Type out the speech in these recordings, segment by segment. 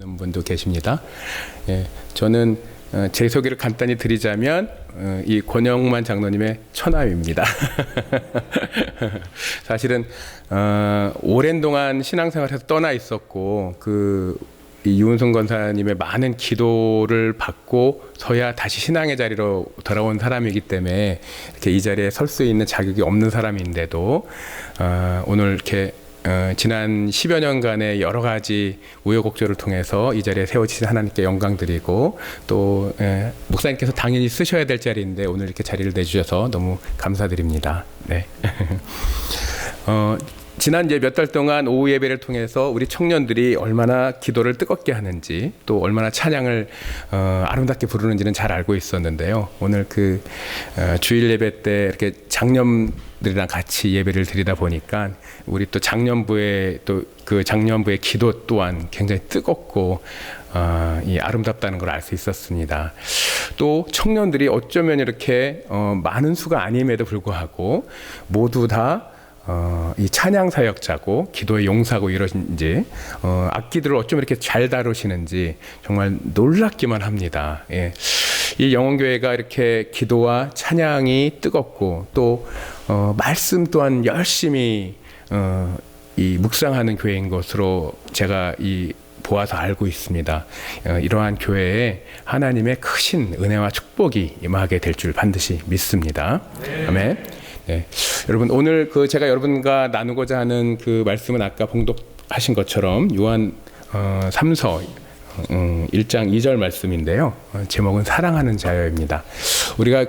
있는 분도 계십니다. 예, 저는 제 소개를 간단히 드리자면 이 권영만 장로님의 처남입니다. 사실은 오랜 동안 신앙생활에서 떠나 있었고 이 유은송 권사님의 많은 기도를 받고서야 다시 신앙의 자리로 돌아온 사람이기 때문에 이렇게 이 자리에 설 수 있는 자격이 없는 사람인데도 오늘 이렇게 지난 10여 년간의 여러 가지 우여곡절을 통해서 이 자리에 세워지신 하나님께 영광드리고 또 목사님께서 당연히 쓰셔야 될 자리인데 오늘 이렇게 자리를 내주셔서 너무 감사드립니다. 네. 지난 이제 몇 달 동안 오후 예배를 통해서 우리 청년들이 얼마나 기도를 뜨겁게 하는지 또 얼마나 찬양을 아름답게 부르는지는 잘 알고 있었는데요. 오늘 주일 예배 때 이렇게 장년들이랑 같이 예배를 드리다 보니까 우리 또 장년부의 장년부의 기도 또한 굉장히 뜨겁고 이 아름답다는 걸 알 수 있었습니다. 또 청년들이 어쩌면 이렇게 많은 수가 아님에도 불구하고 모두 다 이 찬양 사역자고 기도의 용사고 이러신지 악기들을 어쩜 이렇게 잘 다루시는지 정말 놀랍기만 합니다. 예. 이 영원교회가 이렇게 기도와 찬양이 뜨겁고 또 말씀 또한 열심히 이 묵상하는 교회인 것으로 제가 보아서 알고 있습니다. 이러한 교회에 하나님의 크신 은혜와 축복이 임하게 될 줄 반드시 믿습니다. 네. 아멘. 네. 여러분 오늘 제가 여러분과 나누고자 하는 말씀은 아까 봉독하신 것처럼 요한 3서 1장 2절 말씀인데요. 제목은 사랑하는 자여입니다. 우리가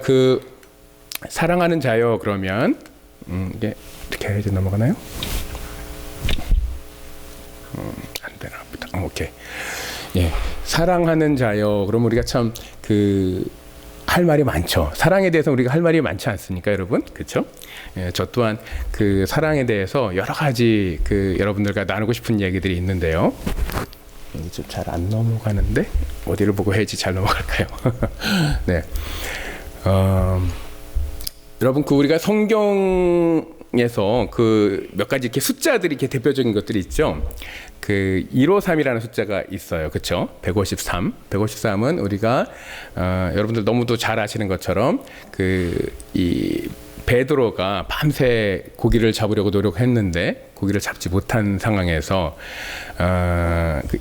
사랑하는 자여 그러면 이게 어떻게 해야지 넘어가나요? 안 되나 보다. 오케이. 예. 사랑하는 자여 그럼 우리가 참 할 말이 많죠. 사랑에 대해서 우리가 할 말이 많지 않습니까, 여러분? 그렇죠? 예, 저 또한 사랑에 대해서 여러 가지 여러분들과 나누고 싶은 얘기들이 있는데요. 이게 좀 잘 안 넘어가는데 어디를 보고 해야지 잘 넘어갈까요? 네. 여러분 우리가 성경에서 몇 가지 이렇게 숫자들이 이렇게 대표적인 것들이 있죠. 153이라는 숫자가 있어요. 그렇죠? 153. 153은 우리가 여러분들 너무도 잘 아시는 것처럼 이 베드로가 밤새 고기를 잡으려고 노력했는데 고기를 잡지 못한 상황에서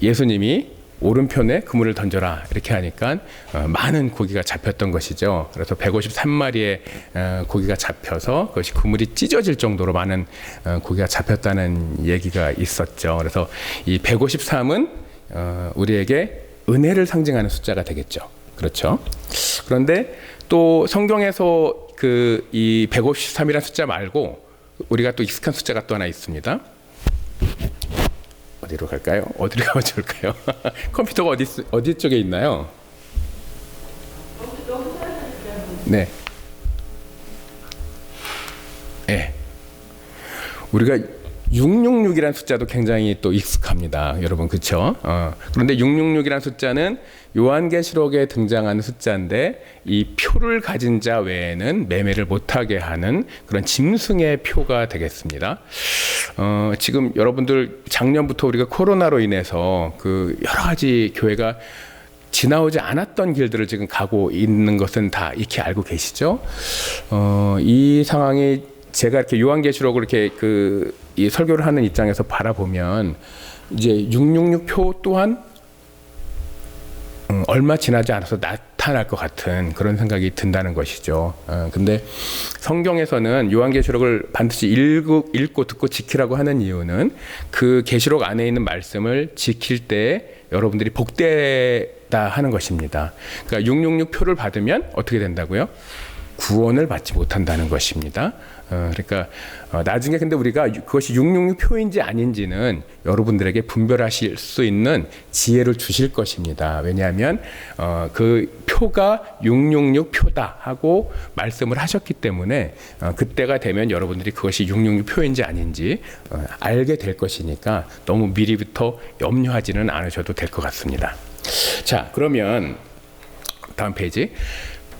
예수님이 오른편에 그물을 던져라 이렇게 하니까 많은 고기가 잡혔던 것이죠. 그래서 153마리의 고기가 잡혀서 그것이 그물이 찢어질 정도로 많은 고기가 잡혔다는 얘기가 있었죠. 그래서 이 153은 우리에게 은혜를 상징하는 숫자가 되겠죠. 그렇죠? 그런데 또 성경에서 이 153이라는 숫자 말고 우리가 또 익숙한 숫자가 또 하나 있습니다. 어디로 갈까요? 어디로 가면 좋을까요? 컴퓨터가 어디 쪽에 있나요? 네. 네. 우리가 666이라는 숫자도 굉장히 또 익숙합니다. 여러분, 그렇죠? 그런데 666이라는 숫자는 요한계시록에 등장하는 숫자인데 이 표를 가진 자 외에는 매매를 못하게 하는 그런 짐승의 표가 되겠습니다. 지금 여러분들 작년부터 우리가 코로나로 인해서 여러 가지 교회가 지나오지 않았던 길들을 지금 가고 있는 것은 다 익히 알고 계시죠? 이 상황이 제가 이렇게 요한계시록을 이렇게 이 설교를 하는 입장에서 바라보면 이제 666표 또한 얼마 지나지 않아서 나타날 것 같은 그런 생각이 든다는 것이죠. 근데 성경에서는 요한계시록을 반드시 읽고 듣고 지키라고 하는 이유는 그 계시록 안에 있는 말씀을 지킬 때 여러분들이 복되다 하는 것입니다. 그러니까 666표를 받으면 어떻게 된다고요? 구원을 받지 못한다는 것입니다. 그러니까 나중에 근데 우리가 그것이 666표인지 아닌지는 여러분들에게 분별하실 수 있는 지혜를 주실 것입니다. 왜냐하면 그 표가 666표다 하고 말씀을 하셨기 때문에 그때가 되면 여러분들이 그것이 666표인지 아닌지 알게 될 것이니까 너무 미리부터 염려하지는 않으셔도 될 것 같습니다. 자, 그러면 다음 페이지.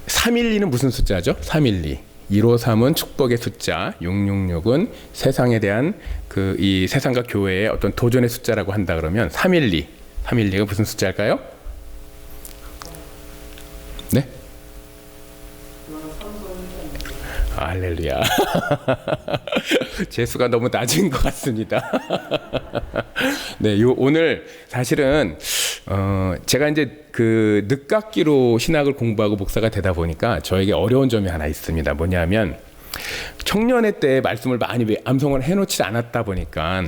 312는 무슨 숫자죠? 312. 153은 축복의 숫자, 666은 세상에 대한 이 세상과 교회의 어떤 도전의 숫자라고 한다 그러면 312. 312가 무슨 숫자일까요? 네? 할렐루야. 제 수가 너무 낮은 것 같습니다. 네, 오늘 사실은 제가 이제 그 늦깎이로 신학을 공부하고 목사가 되다 보니까 저에게 어려운 점이 하나 있습니다. 뭐냐면 청년회 때 말씀을 많이 암송을 해놓지 않았다 보니까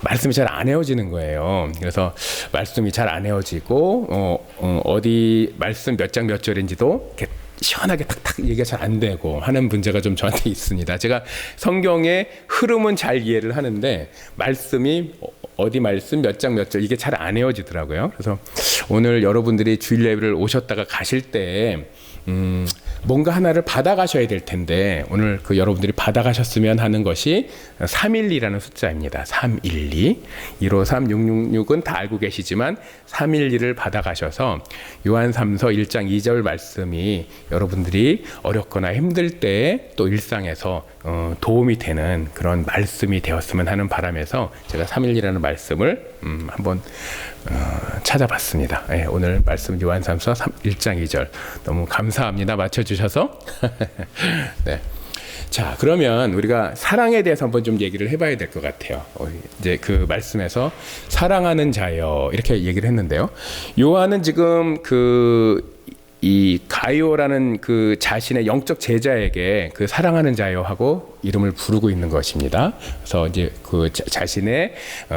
말씀이 잘 안 헤어지는 거예요. 그래서 말씀이 잘 안 헤어지고 어디 말씀 몇 장 몇 절인지도 이렇게 시원하게 탁탁 얘기가 잘 안 되고 하는 문제가 좀 저한테 있습니다. 제가 성경의 흐름은 잘 이해를 하는데 말씀이 어디 말씀 몇 장 몇 절 이게 잘 안 헤어지더라고요. 그래서 오늘 여러분들이 주일 예배를 오셨다가 가실 때 뭔가 하나를 받아가셔야 될 텐데 오늘 그 여러분들이 받아가셨으면 하는 것이 312라는 숫자입니다. 312 153 666은 다 알고 계시지만 312를 받아가셔서 요한 3서 1장 2절 말씀이 여러분들이 어렵거나 힘들 때 또 일상에서 도움이 되는 그런 말씀이 되었으면 하는 바람에서 제가 312라는 말씀을 한번 찾아봤습니다. 네, 오늘 말씀 요한 3서 1장 2절 너무 감사합니다. 맞춰주셔서. 네. 자, 그러면 우리가 사랑에 대해서 한번 좀 얘기를 해봐야 될 것 같아요. 이제 그 말씀에서 사랑하는 자여 이렇게 얘기를 했는데요. 요한은 지금 이 가이오라는 그 자신의 영적 제자에게 그 사랑하는 자여 하고 이름을 부르고 있는 것입니다. 그래서 이제 그 자신의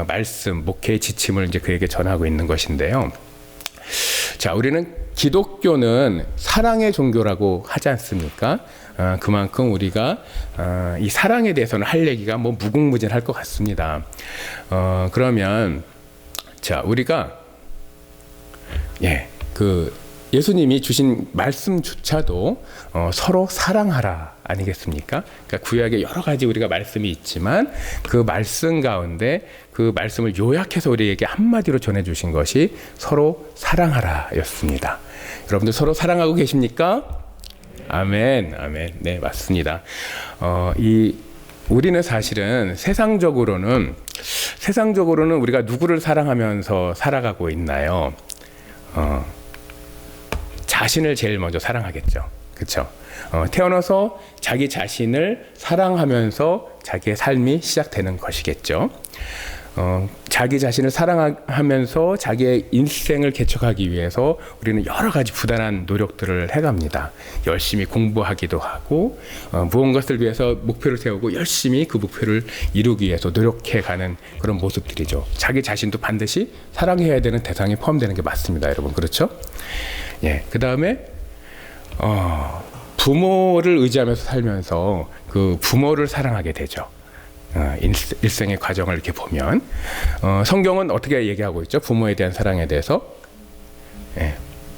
말씀, 목회의 지침을 이제 그에게 전하고 있는 것인데요. 자, 우리는 기독교는 사랑의 종교라고 하지 않습니까? 그만큼 우리가 이 사랑에 대해서는 할 얘기가 뭐 무궁무진할 것 같습니다. 그러면 자, 우리가 예수님이 주신 말씀조차도 서로 사랑하라 아니겠습니까? 그러니까 구약에 여러 가지 우리가 말씀이 있지만 그 말씀 가운데 그 말씀을 요약해서 우리에게 한마디로 전해주신 것이 서로 사랑하라 였습니다. 여러분들 서로 사랑하고 계십니까? 아멘, 아멘. 네, 맞습니다. 우리는 사실은 세상적으로는 우리가 누구를 사랑하면서 살아가고 있나요? 자신을 제일 먼저 사랑하겠죠. 그렇죠? 태어나서 자기 자신을 사랑하면서 자기의 삶이 시작되는 것이겠죠. 자기 자신을 사랑하면서 자기의 인생을 개척하기 위해서 우리는 여러 가지 부단한 노력들을 해갑니다. 열심히 공부하기도 하고 무언가를 위해서 목표를 세우고 열심히 그 목표를 이루기 위해서 노력해가는 그런 모습들이죠. 자기 자신도 반드시 사랑해야 되는 대상에 포함되는 게 맞습니다. 여러분 그렇죠? 예, 그 다음에 부모를 의지하면서 살면서 그 부모를 사랑하게 되죠. 일생의 과정을 이렇게 보면 성경은 어떻게 얘기하고 있죠? 부모에 대한 사랑에 대해서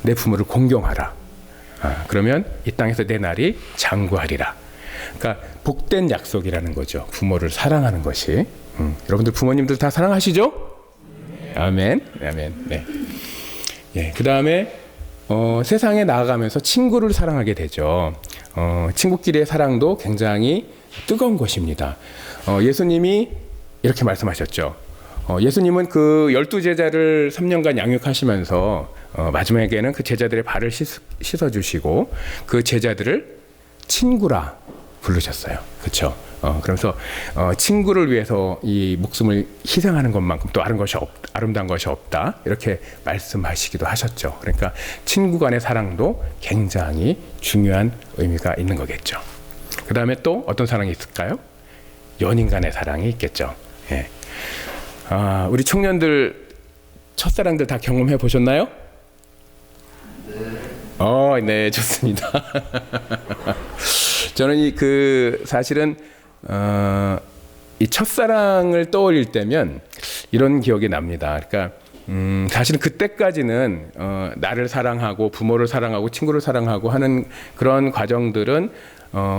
내 부모를 공경하라. 그러면 이 땅에서 내 날이 장구하리라. 그러니까 복된 약속이라는 거죠. 부모를 사랑하는 것이. 여러분들 부모님들 다 사랑하시죠? 아멘, 아멘. 네. 예, 그 다음에 세상에 나아가면서 친구를 사랑하게 되죠. 친구끼리의 사랑도 굉장히 뜨거운 것입니다. 예수님이 이렇게 말씀하셨죠. 예수님은 그 12제자를 3년간 양육하시면서 마지막에는 그 제자들의 발을 씻어주시고 그 제자들을 친구라 부르셨어요. 그렇죠? 그래서 친구를 위해서 이 목숨을 희생하는 것만큼 또 아름다운 것이 없다 이렇게 말씀하시기도 하셨죠. 그러니까 친구 간의 사랑도 굉장히 중요한 의미가 있는 거겠죠. 그 다음에 또 어떤 사랑이 있을까요? 연인 간의 사랑이 있겠죠. 예. 우리 청년들 첫사랑들 다 경험해 보셨나요? 네. 네, 좋습니다. 저는 사실은 이 첫사랑을 떠올릴 때면 이런 기억이 납니다. 그러니까 사실은 그때까지는 나를 사랑하고 부모를 사랑하고 친구를 사랑하고 하는 그런 과정들은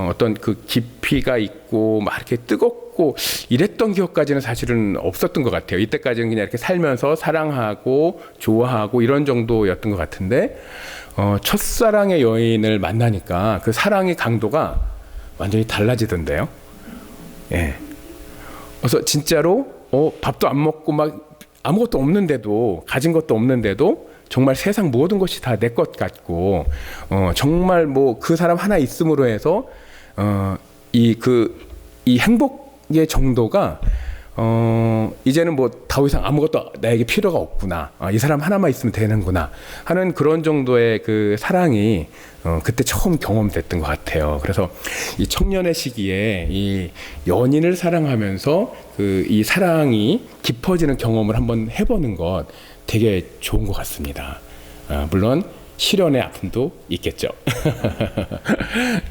어떤 그 깊이가 있고 막 이렇게 뜨겁고 이랬던 기억까지는 사실은 없었던 것 같아요. 이때까지는 그냥 이렇게 살면서 사랑하고 좋아하고 이런 정도였던 것 같은데 첫사랑의 여인을 만나니까 그 사랑의 강도가 완전히 달라지던데요. 예. 그래서 진짜로 밥도 안 먹고 막 아무것도 없는데도, 가진 것도 없는데도 정말 세상 모든 것이 다 내 것 같고, 정말 뭐 그 사람 하나 있음으로 해서 이 행복의 정도가 이제는 뭐 더 이상 아무것도 나에게 필요가 없구나, 이 사람 하나만 있으면 되는구나 하는 그런 정도의 그 사랑이 그때 처음 경험됐던 것 같아요. 그래서 이 청년의 시기에 이 연인을 사랑하면서 그 이 사랑이 깊어지는 경험을 한번 해보는 것 되게 좋은 것 같습니다. 물론 실연의 아픔도 있겠죠.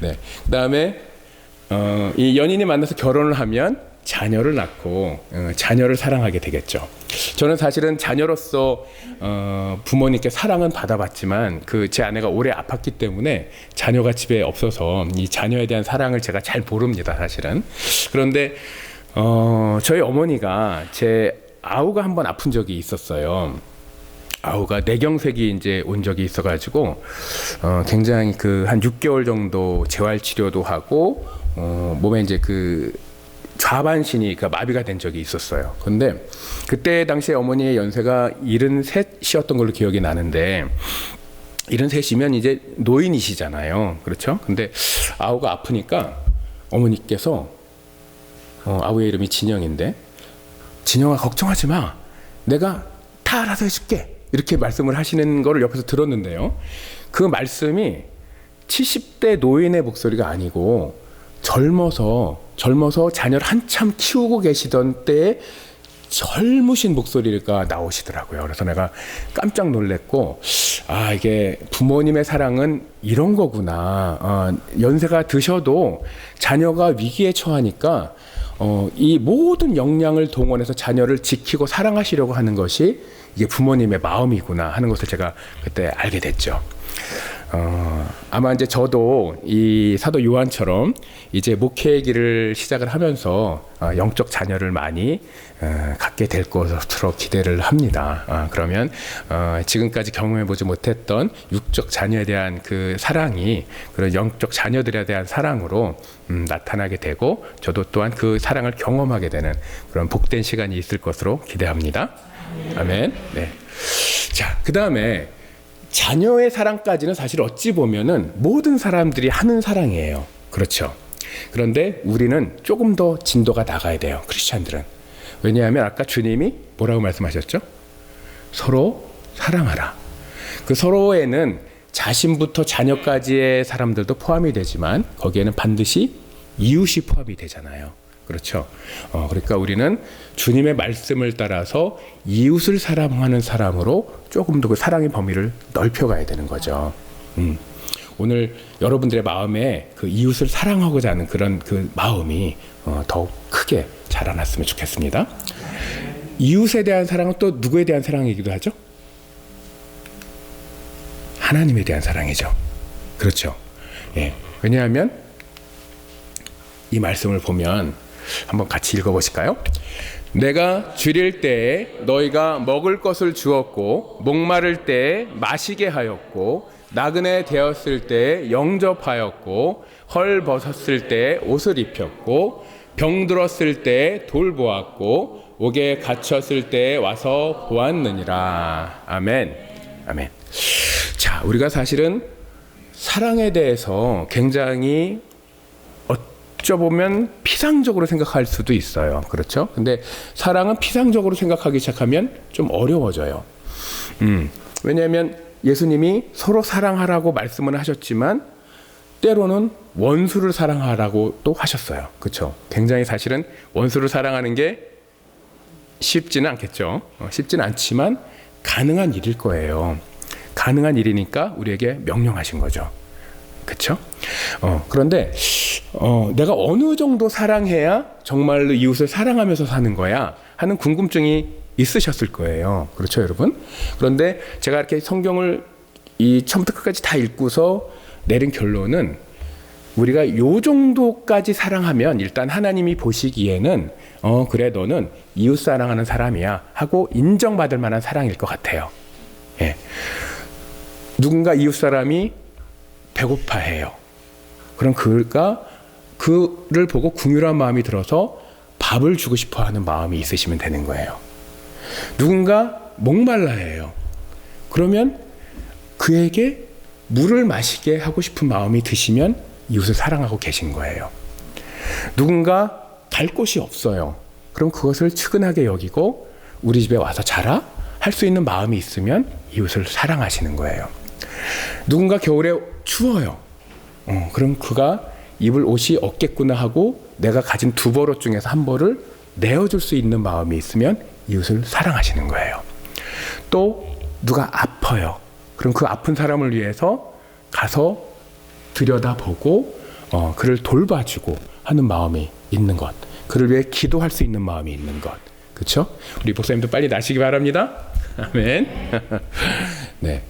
네. 그다음에 이 연인이 만나서 결혼을 하면 자녀를 낳고 자녀를 사랑하게 되겠죠. 저는 사실은 자녀로서 부모님께 사랑은 받아봤지만 그 제 아내가 오래 아팠기 때문에 자녀가 집에 없어서 이 자녀에 대한 사랑을 제가 잘 모릅니다, 사실은. 그런데 저희 어머니가 제 아우가 한번 아픈 적이 있었어요. 아우가 뇌경색이 이제 온 적이 있어가지고 굉장히 그 한 6개월 정도 재활 치료도 하고 몸에 이제 그 좌반신이 그 마비가 된 적이 있었어요. 근데 그때 당시에 어머니의 연세가 73이었던 걸로 기억이 나는데 73이면 이제 노인이시잖아요. 그렇죠? 근데 아우가 아프니까 어머니께서 아우의 이름이 진영인데, 진영아 걱정하지 마, 내가 다 알아서 해줄게, 이렇게 말씀을 하시는 거를 옆에서 들었는데요. 그 말씀이 70대 노인의 목소리가 아니고 젊어서 자녀를 한참 키우고 계시던 때에 젊으신 목소리가 나오시더라고요. 그래서 내가 깜짝 놀랐고, 이게 부모님의 사랑은 이런 거구나. 연세가 드셔도 자녀가 위기에 처하니까 이 모든 역량을 동원해서 자녀를 지키고 사랑하시려고 하는 것이 이게 부모님의 마음이구나 하는 것을 제가 그때 알게 됐죠. 아마 이제 저도 이 사도 요한처럼 이제 목회의 길을 시작을 하면서 영적 자녀를 많이 갖게 될 것으로 기대를 합니다. 그러면 지금까지 경험해보지 못했던 육적 자녀에 대한 그 사랑이 그런 영적 자녀들에 대한 사랑으로 나타나게 되고, 저도 또한 그 사랑을 경험하게 되는 그런 복된 시간이 있을 것으로 기대합니다. 아멘. 네. 자, 그 다음에 자녀의 사랑까지는 사실 어찌 보면은 모든 사람들이 하는 사랑이에요. 그렇죠. 그런데 우리는 조금 더 진도가 나가야 돼요, 크리스찬들은. 왜냐하면 아까 주님이 뭐라고 말씀하셨죠? 서로 사랑하라. 그 서로에는 자신부터 자녀까지의 사람들도 포함이 되지만 거기에는 반드시 이웃이 포함이 되잖아요. 그렇죠. 그러니까 우리는 주님의 말씀을 따라서 이웃을 사랑하는 사람으로 조금 더 그 사랑의 범위를 넓혀가야 되는 거죠. 오늘 여러분들의 마음에 그 이웃을 사랑하고자 하는 그런 그 마음이 더욱 크게 자라났으면 좋겠습니다. 이웃에 대한 사랑은 또 누구에 대한 사랑이기도 하죠? 하나님에 대한 사랑이죠. 그렇죠. 예. 왜냐하면 이 말씀을 보면 한번 같이 읽어보실까요? 내가 줄일 때에 너희가 먹을 것을 주었고, 목마를 때에 마시게 하였고, 나그네 되었을 때에 영접하였고, 헐 벗었을 때에 옷을 입혔고, 병들었을 때에 돌보았고, 옥에 갇혔을 때에 와서 보았느니라. 아멘. 아멘. 자, 우리가 사실은 사랑에 대해서 굉장히 어쩌보면 피상적으로 생각할 수도 있어요. 그렇죠? 근데 사랑은 피상적으로 생각하기 시작하면 좀 어려워져요. 왜냐하면 예수님이 서로 사랑하라고 말씀을 하셨지만 때로는 원수를 사랑하라고 또 하셨어요. 그렇죠? 굉장히 사실은 원수를 사랑하는 게 쉽지는 않겠죠. 쉽지는 않지만 가능한 일일 거예요. 가능한 일이니까 우리에게 명령하신 거죠. 그렇죠? 그런데 내가 어느 정도 사랑해야 정말로 이웃을 사랑하면서 사는 거야 하는 궁금증이 있으셨을 거예요. 그렇죠, 여러분? 그런데 제가 이렇게 성경을 이 처음부터 끝까지 다 읽고서 내린 결론은 우리가 요 정도까지 사랑하면 일단 하나님이 보시기에는 그래 너는 이웃 사랑하는 사람이야 하고 인정받을 만한 사랑일 것 같아요. 예. 누군가 이웃 사람이 배고파해요. 그럼 그를 보고 긍휼한 마음이 들어서 밥을 주고 싶어하는 마음이 있으시면 되는 거예요. 누군가 목말라해요. 그러면 그에게 물을 마시게 하고 싶은 마음이 드시면 이웃을 사랑하고 계신 거예요. 누군가 갈 곳이 없어요. 그럼 그것을 측은하게 여기고 우리 집에 와서 자라? 할 수 있는 마음이 있으면 이웃을 사랑하시는 거예요. 누군가 겨울에 추워요. 그럼 그가 입을 옷이 없겠구나 하고 내가 가진 두 벌옷 중에서 한 벌을 내어줄 수 있는 마음이 있으면 이웃을 사랑하시는 거예요. 또 누가 아파요. 그럼 그 아픈 사람을 위해서 가서 들여다보고 그를 돌봐주고 하는 마음이 있는 것. 그를 위해 기도할 수 있는 마음이 있는 것. 그렇죠? 우리 목사님도 빨리 나시기 바랍니다. 아멘. 네.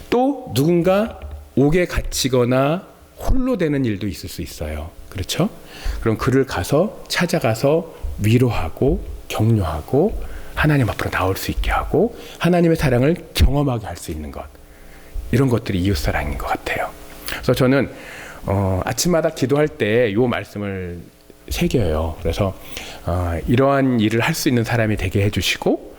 또 누군가 옥에 갇히거나 홀로 되는 일도 있을 수 있어요. 그렇죠? 그럼 그를 찾아가서 위로하고 격려하고 하나님 앞으로 나올 수 있게 하고 하나님의 사랑을 경험하게 할 수 있는 것. 이런 것들이 이웃사랑인 것 같아요. 그래서 저는 아침마다 기도할 때 이 말씀을 새겨요. 그래서 이러한 일을 할 수 있는 사람이 되게 해주시고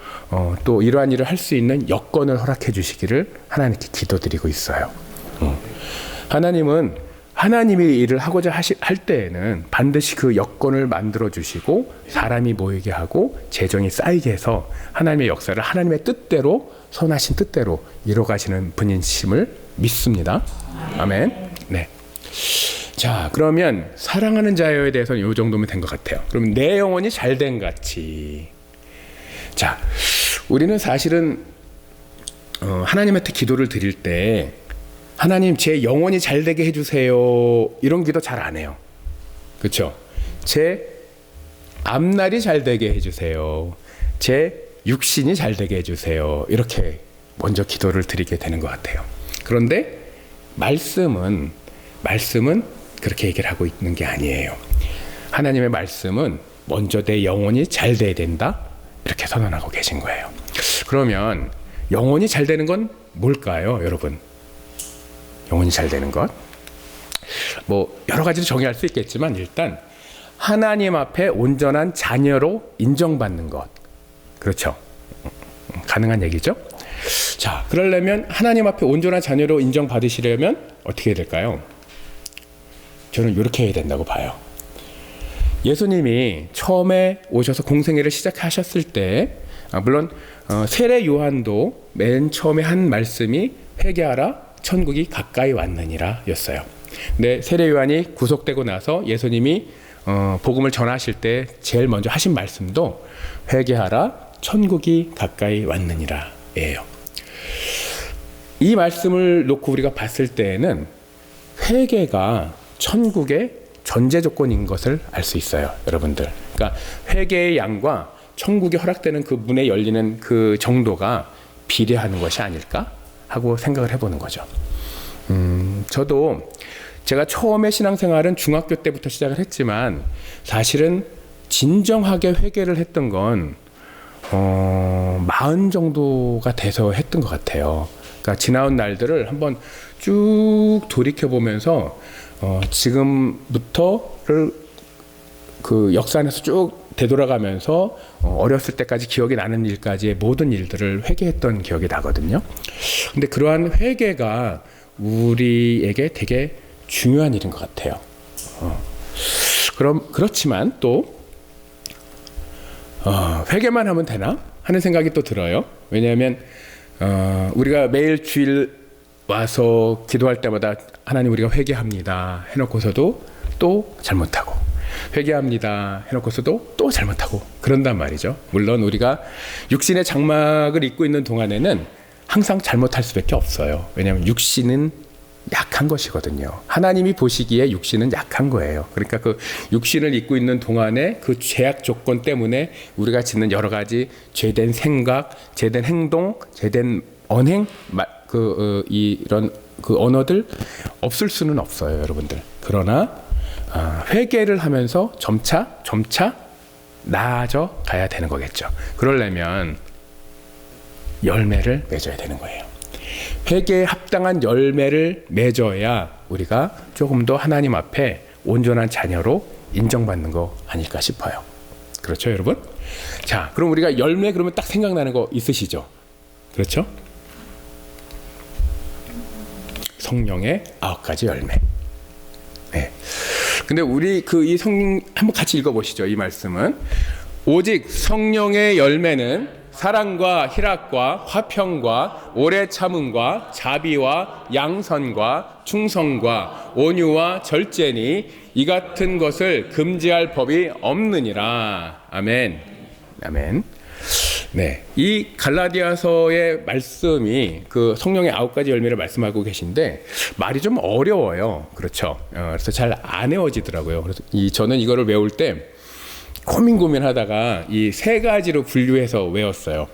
또 이러한 일을 할 수 있는 여건을 허락해 주시기를 하나님께 기도드리고 있어요. 하나님은 하나님이 일을 하고자 할 때에는 반드시 그 여건을 만들어 주시고 사람이 모이게 하고 재정이 쌓이게 해서 하나님의 역사를 하나님의 뜻대로 선하신 뜻대로 이뤄가시는 분이심을 믿습니다. 아멘. 네. 자, 그러면 사랑하는 자여에 대해서는 이 정도면 된 것 같아요. 그러면 내 영혼이 잘된 같이. 자, 우리는 사실은 하나님한테 기도를 드릴 때 하나님 제 영혼이 잘되게 해주세요 이런 기도 잘 안 해요. 그렇죠? 제 앞날이 잘되게 해주세요. 제 육신이 잘되게 해주세요. 이렇게 먼저 기도를 드리게 되는 것 같아요. 그런데 말씀은 그렇게 얘기를 하고 있는 게 아니에요. 하나님의 말씀은 먼저 내 영혼이 잘 돼야 된다 이렇게 선언하고 계신 거예요. 그러면 영혼이 잘 되는 건 뭘까요, 여러분? 영혼이 잘 되는 것? 뭐 여러 가지로 정의할 수 있겠지만 일단 하나님 앞에 온전한 자녀로 인정받는 것. 그렇죠? 가능한 얘기죠? 자, 그러려면 하나님 앞에 온전한 자녀로 인정받으시려면 어떻게 해야 될까요? 저는 이렇게 해야 된다고 봐요. 예수님이 처음에 오셔서 공생애를 시작하셨을 때 물론 세례 요한도 맨 처음에 한 말씀이 회개하라 천국이 가까이 왔느니라 였어요. 근데 세례 요한이 구속되고 나서 예수님이 복음을 전하실 때 제일 먼저 하신 말씀도 회개하라 천국이 가까이 왔느니라 예요. 이 말씀을 놓고 우리가 봤을 때에는 회개가 천국의 전제 조건인 것을 알 수 있어요, 여러분들. 그러니까 회개의 양과 천국이 허락되는 그 문에 열리는 그 정도가 비례하는 것이 아닐까 하고 생각을 해보는 거죠. 저도 제가 처음에 신앙생활은 중학교 때부터 시작을 했지만 사실은 진정하게 회개를 했던 건 40 정도가 돼서 했던 것 같아요. 그러니까 지나온 날들을 한번 쭉 돌이켜보면서 지금부터를 그 역사 안에서 쭉 되돌아가면서 어렸을 때까지 기억이 나는 일까지의 모든 일들을 회개했던 기억이 나거든요. 근데 그러한 회개가 우리에게 되게 중요한 일인 것 같아요. 그렇지만 또 회개만 하면 되나 하는 생각이 또 들어요. 왜냐하면 우리가 매일 주일 와서 기도할 때마다 하나님 우리가 회개합니다 해놓고서도 또 잘못하고 회개합니다 해놓고서도 또 잘못하고 그런단 말이죠. 물론 우리가 육신의 장막을 입고 있는 동안에는 항상 잘못할 수밖에 없어요. 왜냐하면 육신은 약한 것이거든요. 하나님이 보시기에 육신은 약한 거예요. 그러니까 그 육신을 입고 있는 동안에 그 죄악 조건 때문에 우리가 짓는 여러 가지 죄된 생각, 죄된 행동, 죄된 언행, 이런 그 언어들 없을 수는 없어요, 여러분들. 그러나 회개를 하면서 점차 나아져 가야 되는 거겠죠. 그러려면 열매를 맺어야 되는 거예요. 회개에 합당한 열매를 맺어야 우리가 조금 더 하나님 앞에 온전한 자녀로 인정받는 거 아닐까 싶어요. 그렇죠, 여러분? 자, 그럼 우리가 열매 그러면 딱 생각나는 거 있으시죠? 그렇죠? 성령의 9가지 열매. 네. 근데 우리 이 한번 같이 읽어보시죠. 이 말씀은 오직 성령의 열매는 사랑과 희락과 화평과 오래 참음과 자비와 양선과 충성과 온유와 절제니 이 같은 것을 금지할 법이 없느니라. 아멘. 아멘. 네, 이 갈라디아서의 말씀이 그 성령의 9가지 열매를 말씀하고 계신데 말이 좀 어려워요. 그렇죠? 그래서 잘 안 외워지더라고요. 그래서 저는 이거를 외울 때 고민하다가 이 3가지로 분류해서 외웠어요.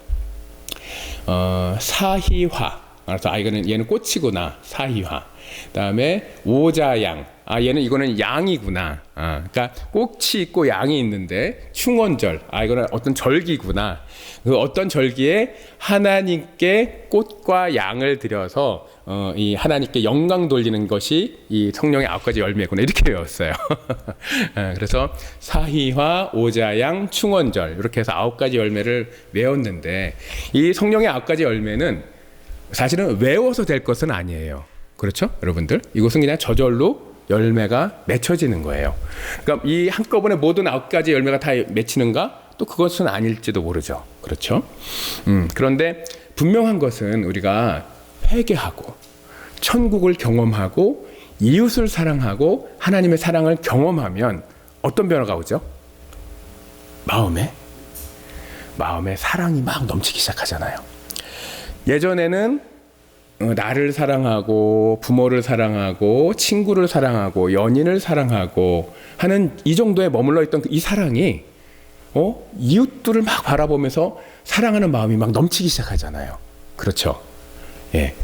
사희화. 그래서 얘는 꽃이구나. 사희화. 그다음에 오자양. 이거는 양이구나. 그러니까 꽃이 있고 양이 있는데 충원절. 이거는 어떤 절기구나. 그 어떤 절기에 하나님께 꽃과 양을 드려서 이 하나님께 영광 돌리는 것이 이 성령의 9가지 열매구나. 이렇게 외웠어요. 그래서 사희화, 오자양, 충원절 이렇게 해서 9가지 열매를 외웠는데 이 성령의 9가지 열매는 사실은 외워서 될 것은 아니에요. 그렇죠? 여러분들? 이것은 그냥 저절로 열매가 맺혀지는 거예요. 그러니까 이 한꺼번에 모든 9가지 열매가 다 맺히는가? 또 그것은 아닐지도 모르죠. 그렇죠? 그런데 분명한 것은 우리가 회개하고 천국을 경험하고 이웃을 사랑하고 하나님의 사랑을 경험하면 어떤 변화가 오죠? 마음에 사랑이 막 넘치기 시작하잖아요. 예전에는 나를 사랑하고 부모를 사랑하고 친구를 사랑하고 연인을 사랑하고 하는 이 정도에 머물러 있던 이 사랑이 이웃들을 막 바라보면서 사랑하는 마음이 막 넘치기 시작하잖아요. 그렇죠? 예.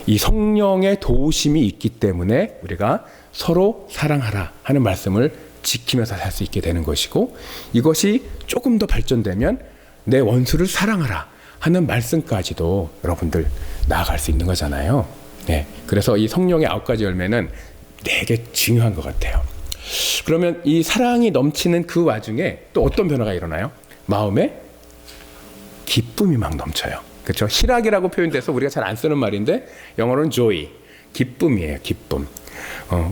이 성령의 도우심이 있기 때문에 우리가 서로 사랑하라 하는 말씀을 지키면서 살 수 있게 되는 것이고, 이것이 조금 더 발전되면 내 원수를 사랑하라 하는 말씀까지도 여러분들 나아갈 수 있는 거잖아요. 네. 그래서 이 성령의 9가지 열매는 되게 중요한 것 같아요. 그러면 이 사랑이 넘치는 그 와중에 또 어떤 변화가 일어나요? 마음에 기쁨이 막 넘쳐요. 그렇죠? 희락이라고 표현돼서 우리가 잘 안 쓰는 말인데 영어로는 joy, 기쁨이에요. 기쁨.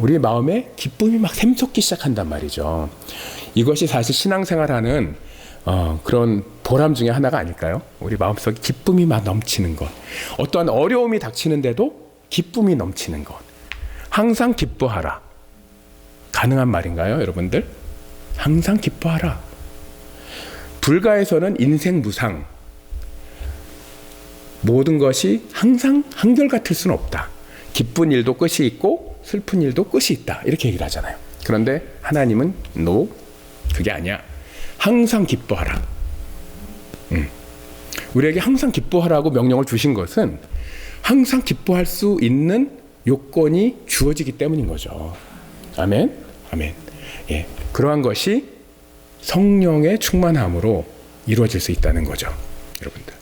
우리 마음에 기쁨이 막 샘솟기 시작한단 말이죠. 이것이 사실 신앙생활하는 그런 보람 중에 하나가 아닐까요? 우리 마음속에 기쁨이 막 넘치는 것. 어떠한 어려움이 닥치는데도 기쁨이 넘치는 것. 항상 기뻐하라. 가능한 말인가요, 여러분들? 항상 기뻐하라. 불가에서는 인생 무상. 모든 것이 항상 한결같을 수는 없다. 기쁜 일도 끝이 있고 슬픈 일도 끝이 있다. 이렇게 얘기를 하잖아요. 그런데 하나님은 no, 그게 아니야. 항상 기뻐하라. 우리에게 항상 기뻐하라고 명령을 주신 것은 항상 기뻐할 수 있는 요건이 주어지기 때문인 거죠. 아멘? 아멘. 예, 그러한 것이 성령의 충만함으로 이루어질 수 있다는 거죠. 여러분들.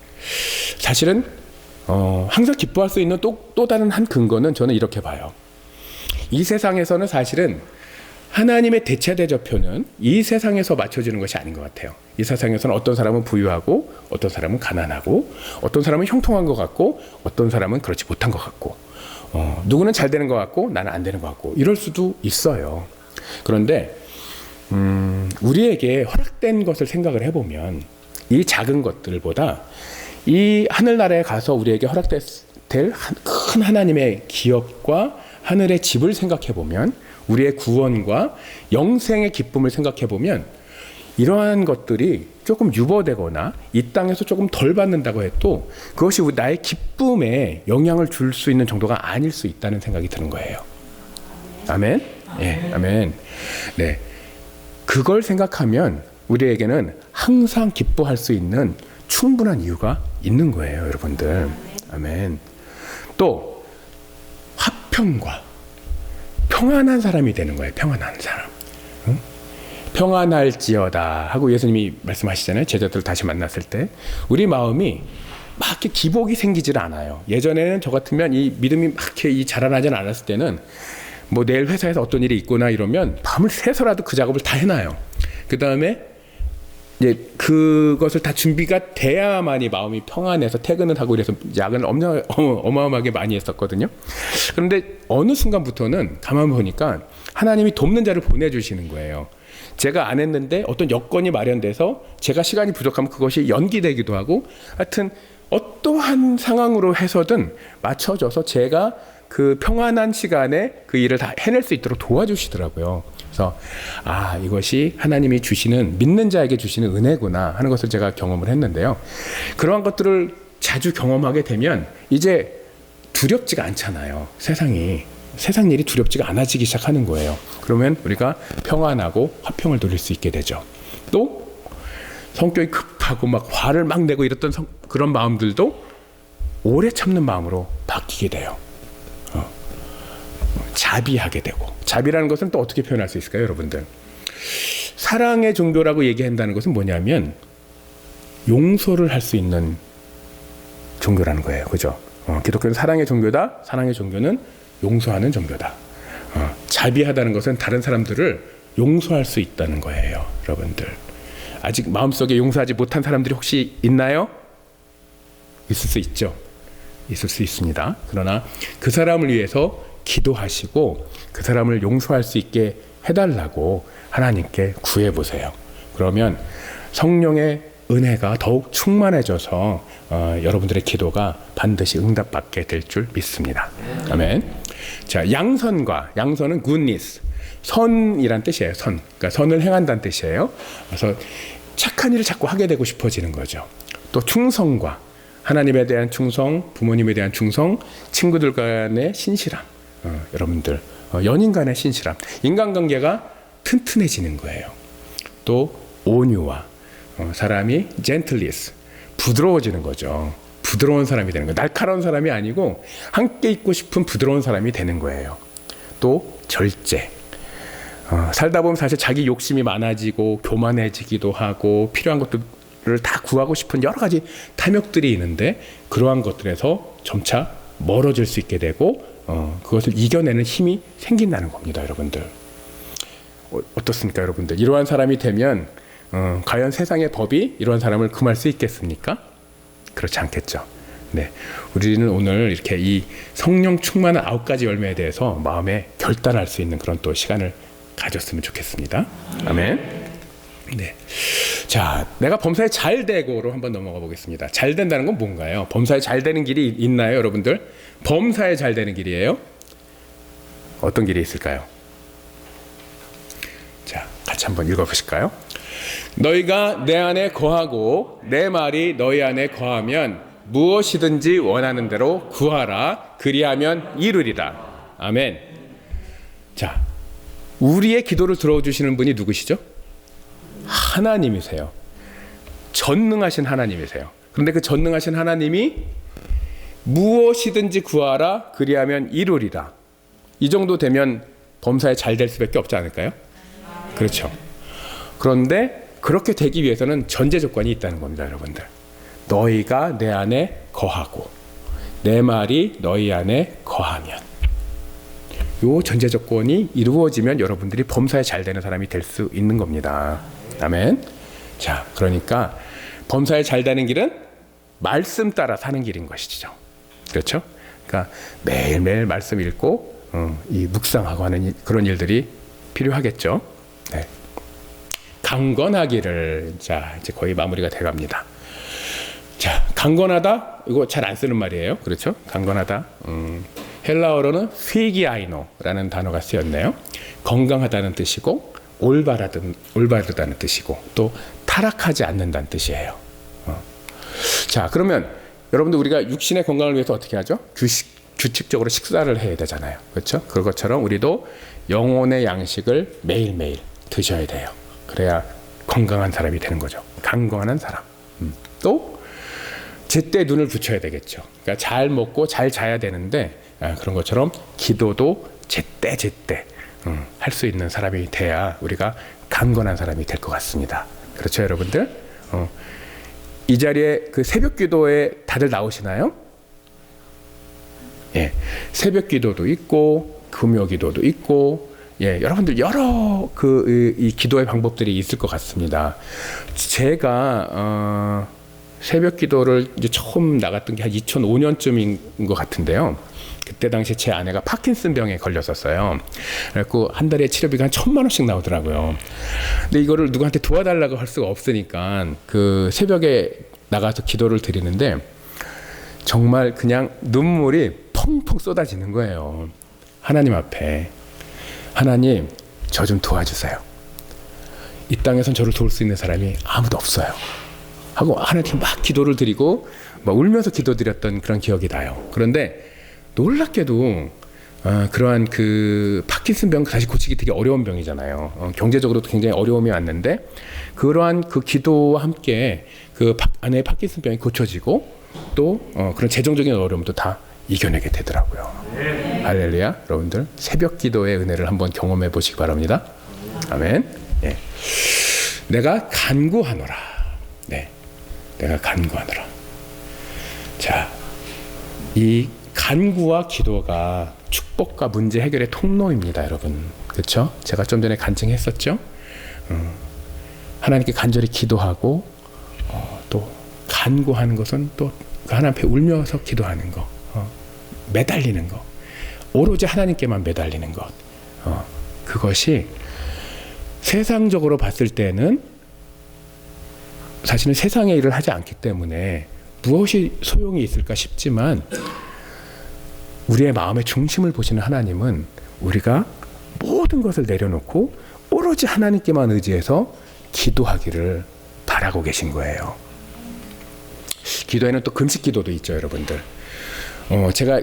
사실은 항상 기뻐할 수 있는 또 다른 한 근거는 저는 이렇게 봐요. 이 세상에서는 사실은 하나님의 대체대조표는 이 세상에서 맞춰지는 것이 아닌 것 같아요. 이 세상에서는 어떤 사람은 부유하고 어떤 사람은 가난하고 어떤 사람은 형통한 것 같고 어떤 사람은 그렇지 못한 것 같고 누구는 잘 되는 것 같고 나는 안 되는 것 같고 이럴 수도 있어요. 그런데 우리에게 허락된 것을 생각을 해보면 이 작은 것들보다 이 하늘나라에 가서 우리에게 허락될 큰 하나님의 기업과 하늘의 집을 생각해보면 우리의 구원과 영생의 기쁨을 생각해보면 이러한 것들이 조금 유보되거나 이 땅에서 조금 덜 받는다고 해도 그것이 나의 기쁨에 영향을 줄 수 있는 정도가 아닐 수 있다는 생각이 드는 거예요. 아멘? 예, 아멘. 네. 그걸 생각하면 우리에게는 항상 기뻐할 수 있는 충분한 이유가 있는 거예요, 여러분들. 아멘. 또 화평과 평안한 사람이 되는 거예요. 평안한 사람. 응? 평안할지어다 하고 예수님이 말씀하시잖아요. 제자들 다시 만났을 때 우리 마음이 막 이렇게 기복이 생기질 않아요. 예전에는 저 같으면 이 믿음이 막 이렇게 자라나지 않았을 때는 뭐 내일 회사에서 어떤 일이 있거나 이러면 밤을 새서라도 그 작업을 다 해놔요. 그 다음에 이제 그것을 다 준비가 돼야만이 마음이 평안해서 퇴근을 하고 이래서 야근을 어마어마하게 많이 했었거든요. 그런데 어느 순간부터는 가만 보니까 하나님이 돕는 자를 보내주시는 거예요. 제가 안 했는데 어떤 여건이 마련돼서 제가 시간이 부족하면 그것이 연기되기도 하고, 하여튼 어떠한 상황으로 해서든 맞춰져서 제가 그 평안한 시간에 그 일을 다 해낼 수 있도록 도와주시더라고요. 그래서 이것이 하나님이 주시는, 믿는 자에게 주시는 은혜구나 하는 것을 제가 경험을 했는데요. 그러한 것들을 자주 경험하게 되면 이제 두렵지가 않잖아요. 세상 일이 두렵지가 않아지기 시작하는 거예요. 그러면 우리가 평안하고 화평을 누릴 수 있게 되죠. 또 성격이 급하고 막 화를 막 내고 이랬던 그런 마음들도 오래 참는 마음으로 바뀌게 돼요. 자비하게 되고. 자비라는 것은 또 어떻게 표현할 수 있을까요, 여러분들? 사랑의 종교라고 얘기한다는 것은 뭐냐면 용서를 할 수 있는 종교라는 거예요. 그죠? 기독교는 사랑의 종교다. 사랑의 종교는 용서하는 종교다. 자비하다는 것은 다른 사람들을 용서할 수 있다는 거예요, 여러분들. 아직 마음속에 용서하지 못한 사람들이 혹시 있나요? 있을 수 있죠. 있을 수 있습니다. 그러나 그 사람을 위해서 기도하시고 그 사람을 용서할 수 있게 해달라고 하나님께 구해보세요. 그러면 성령의 은혜가 더욱 충만해져서 여러분들의 기도가 반드시 응답받게 될 줄 믿습니다. 아멘. 자, 양선은 goodness, 선이란 뜻이에요. 그러니까 선을 행한다는 뜻이에요. 그래서 착한 일을 자꾸 하게 되고 싶어지는 거죠. 또 충성과, 하나님에 대한 충성, 부모님에 대한 충성, 친구들 간의 신실함, 여러분들 연인 간의 신실함, 인간관계가 튼튼해지는 거예요. 또 온유와, 사람이 gentleness, 부드러워지는 거죠. 부드러운 사람이 되는 거예요. 날카로운 사람이 아니고 함께 있고 싶은 부드러운 사람이 되는 거예요. 또 절제, 살다 보면 사실 자기 욕심이 많아지고 교만해지기도 하고 필요한 것들을 다 구하고 싶은 여러 가지 탐욕들이 있는데 그러한 것들에서 점차 멀어질 수 있게 되고 그것을 이겨내는 힘이 생긴다는 겁니다, 여러분들. 어떻습니까, 여러분들? 이러한 사람이 되면 과연 세상의 법이 이러한 사람을 금할 수 있겠습니까? 그렇지 않겠죠. 네, 우리는 오늘 이렇게 이 성령 충만한 9가지 열매에 대해서 마음에 결단할 수 있는 그런 또 시간을 가졌으면 좋겠습니다. 아멘. 네. 자, 내가 범사에 잘 되고로 한번 넘어가 보겠습니다. 잘 된다는 건 뭔가요? 범사에 잘 되는 길이 있나요, 여러분들? 범사에 잘 되는 길이에요? 어떤 길이 있을까요? 자, 같이 한번 읽어보실까요? 너희가 내 안에 거하고 내 말이 너희 안에 거하면 무엇이든지 원하는 대로 구하라. 그리하면 이루리라. 아멘. 자, 우리의 기도를 들어주시는 분이 누구시죠? 하나님이세요. 전능하신 하나님이세요. 그런데 그 전능하신 하나님이 무엇이든지 구하라. 그리하면 이루리라. 이 정도 되면 범사에 잘 될 수밖에 없지 않을까요? 그렇죠. 그런데 그렇게 되기 위해서는 전제 조건이 있다는 겁니다, 여러분들. 너희가 내 안에 거하고 내 말이 너희 안에 거하면, 요 전제 조건이 이루어지면 여러분들이 범사에 잘 되는 사람이 될 수 있는 겁니다. 아멘. 자, 그러니까 범사에 잘 되는 길은 말씀 따라 사는 길인 것이죠. 그렇죠? 그러니까 매일매일 말씀 읽고 이 묵상하고 하는 그런 일들이 필요하겠죠. 네. 강건하기를. 자, 이제 거의 마무리가 돼갑니다. 자, 강건하다, 이거 잘 안 쓰는 말이에요. 그렇죠? 강건하다. 헬라어로는 피기아이노라는 단어가 쓰였네요. 건강하다는 뜻이고 올바르다는 뜻이고 또 타락하지 않는다는 뜻이에요. 자, 그러면 여러분들 우리가 육신의 건강을 위해서 어떻게 하죠? 규칙적으로 식사를 해야 되잖아요. 그렇죠? 그것처럼 우리도 영혼의 양식을 매일매일 드셔야 돼요. 그래야 건강한 사람이 되는 거죠. 강건한 사람. 또 제때 눈을 붙여야 되겠죠. 그러니까 잘 먹고 잘 자야 되는데 그런 것처럼 기도도 제때 할 수 있는 사람이 돼야 우리가 강건한 사람이 될 것 같습니다. 그렇죠, 여러분들? 이 자리에 그 새벽 기도에 다들 나오시나요? 예, 새벽 기도도 있고 금요 기도도 있고 예, 여러분들 여러 이 기도의 방법들이 있을 것 같습니다. 제가 새벽 기도를 이제 처음 나갔던 게 한 2005년쯤인 것 같은데요. 그때 당시에 제 아내가 파킨슨 병에 걸렸었어요. 그래갖고 한 달에 치료비가 한 1,000만 원씩 나오더라고요. 근데 이거를 누구한테 도와달라고 할 수가 없으니까 그 새벽에 나가서 기도를 드리는데 정말 그냥 눈물이 펑펑 쏟아지는 거예요. 하나님 앞에. 하나님, 저 좀 도와주세요. 이 땅에선 저를 도울 수 있는 사람이 아무도 없어요. 하고 하나님 막 기도를 드리고 막 울면서 기도드렸던 그런 기억이 나요. 그런데 놀랍게도 그러한 그 파킨슨 병 다시 고치기 되게 어려운 병이잖아요. 경제적으로도 굉장히 어려움이 왔는데 그러한 그 기도와 함께 그 아내의 파킨슨 병이 고쳐지고 또 그런 재정적인 어려움도 다 이겨내게 되더라고요. 네. 할렐루야. 여러분들 새벽 기도의 은혜를 한번 경험해 보시기 바랍니다. 아멘. 예. 내가 간구하노라. 네. 내가 간구하노라. 자, 이 간구와 기도가 축복과 문제 해결의 통로입니다, 여러분. 그렇죠? 제가 좀 전에 간증했었죠. 하나님께 간절히 기도하고 또 간구하는 것은 또 하나님 앞에 울면서 기도하는 거, 매달리는 거, 오로지 하나님께만 매달리는 것, 그것이 세상적으로 봤을 때는 사실은 세상의 일을 하지 않기 때문에 무엇이 소용이 있을까 싶지만 우리의 마음의 중심을 보시는 하나님은 우리가 모든 것을 내려놓고 오로지 하나님께만 의지해서 기도하기를 바라고 계신 거예요. 기도에는 또 금식 기도도 있죠, 여러분들. 제가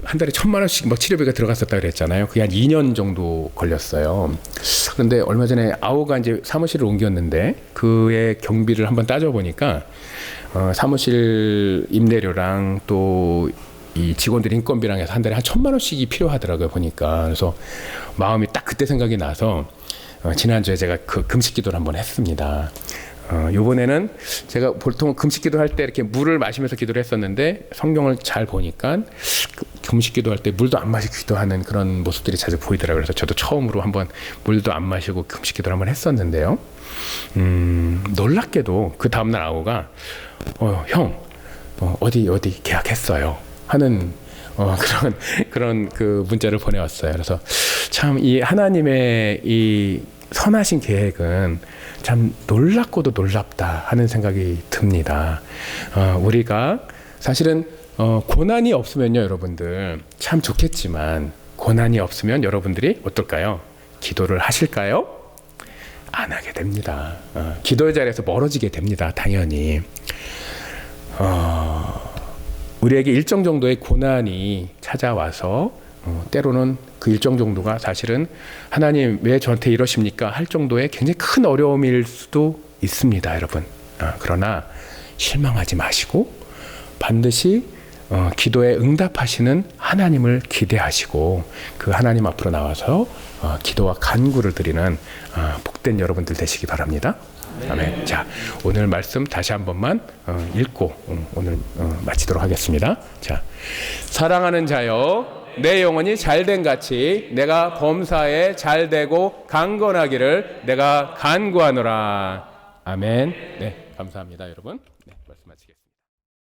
한 달에 1,000만 원씩 막 치료비가 들어갔었다 그랬잖아요. 그게 한 2년 정도 걸렸어요. 그런데 얼마 전에 아우가 이제 사무실을 옮겼는데 그의 경비를 한번 따져보니까 사무실 임대료랑 또 이 직원들 인건비랑 해서 한 달에 한 1,000만 원씩이 필요하더라고요, 보니까. 그래서 마음이 딱 그때 생각이 나서 지난주에 제가 그 금식 기도를 한번 했습니다. 요번에는 제가 보통 금식 기도할 때 이렇게 물을 마시면서 기도를 했었는데 성경을 잘 보니까 금식 기도할 때 물도 안 마시고 기도하는 그런 모습들이 자주 보이더라고요. 그래서 저도 처음으로 한번 물도 안 마시고 금식 기도를 한번 했었는데요. 놀랍게도 그 다음날 아우가 형 어디 계약했어요 하는 그런 그 문자를 보내왔어요. 그래서 참 이 하나님의 이 선하신 계획은 참 놀랍고도 놀랍다 하는 생각이 듭니다. 우리가 사실은 고난이 없으면요, 여러분들 참 좋겠지만 고난이 없으면 여러분들이 어떨까요? 기도를 하실까요? 안 하게 됩니다. 기도의 자리에서 멀어지게 됩니다. 당연히. 우리에게 일정 정도의 고난이 찾아와서 때로는 그 일정 정도가 사실은 하나님 왜 저한테 이러십니까? 할 정도의 굉장히 큰 어려움일 수도 있습니다, 여러분. 그러나 실망하지 마시고 반드시 기도에 응답하시는 하나님을 기대하시고 그 하나님 앞으로 나와서 기도와 간구를 드리는 복된 여러분들 되시기 바랍니다. 아멘. 자, 오늘 말씀 다시 한 번만 읽고 오늘 마치도록 하겠습니다. 자, 사랑하는 자여, 내 영혼이 잘된 같이 내가 범사에 잘되고 강건하기를 내가 간구하노라. 아멘. 네, 감사합니다, 여러분.